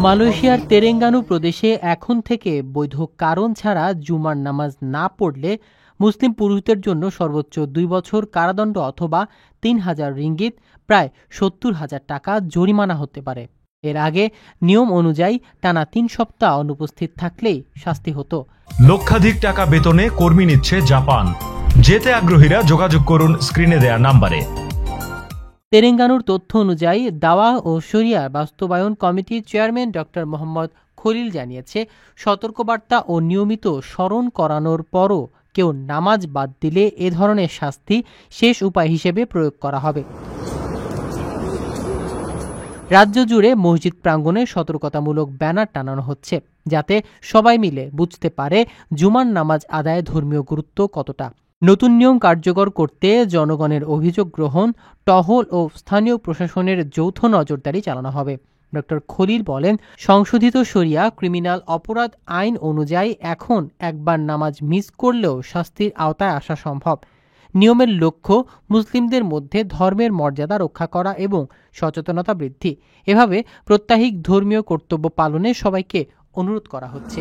মালয়েশিয়ার তেরেঙ্গানু প্রদেশে এখন থেকে বৈধ কারণ ছাড়া জুমার নামাজ না পড়লে মুসলিম পুরুষদের জন্য সর্বোচ্চ ২ বছর কারাদণ্ড অথবা ৩,০০০ রিঙ্গিত প্রায় ৭০,০০০ টাকা জরিমানা হতে পারে। এর আগে নিয়ম অনুযায়ী টানা ৩ সপ্তাহ অনুপস্থিত থাকলেই শাস্তি হতো। লক্ষাধিক টাকা বেতনে কর্মী নিচ্ছে জাপান। যেতে আগ্রহীরা যোগাযোগ করুন স্ক্রিনে দেয়া নাম্বারে। তেরেঙ্গানুর তথ্য অনুযায়ী দাওয়া ও শরিয়া বাস্তবায়ন কমিটির চেয়ারম্যান ডক্টর মোহাম্মদ খলিল জানিয়েছে, সতর্কবার্তা ও নিয়মিত স্মরণ করানোর পরও কেউ নামাজ বাদ দিলে এ ধরনের শাস্তি শেষ উপায় হিসেবে প্রয়োগ করা হবে। রাজ্য জুড়ে মসজিদ প্রাঙ্গণে সতর্কতামূলক ব্যানার টানানো হচ্ছে, যাতে সবাই মিলে বুঝতে পারে জুমার নামাজ আদায়ে ধর্মীয় গুরুত্ব কতটা। নতুন নিয়ম কার্যকর করতে জনগণের অভিযোগ গ্রহণ, টহল ও স্থানীয় প্রশাসনের যৌথ নজরদারি চালানো হবে। ডক্টর খলিল বলেন, সংশোধিত শরিয়া ক্রিমিনাল অপরাধ আইন অনুযায়ী এখন একবার নামাজ মিস করলেও শাস্তির আওতায় আসা সম্ভব। নিয়মের লক্ষ্য মুসলিমদের মধ্যে ধর্মের মর্যাদা রক্ষা করা এবং সচেতনতা বৃদ্ধি। এভাবে প্রত্যাহিক ধর্মীয় কর্তব্য পালনে সবাইকে অনুরোধ করা হচ্ছে।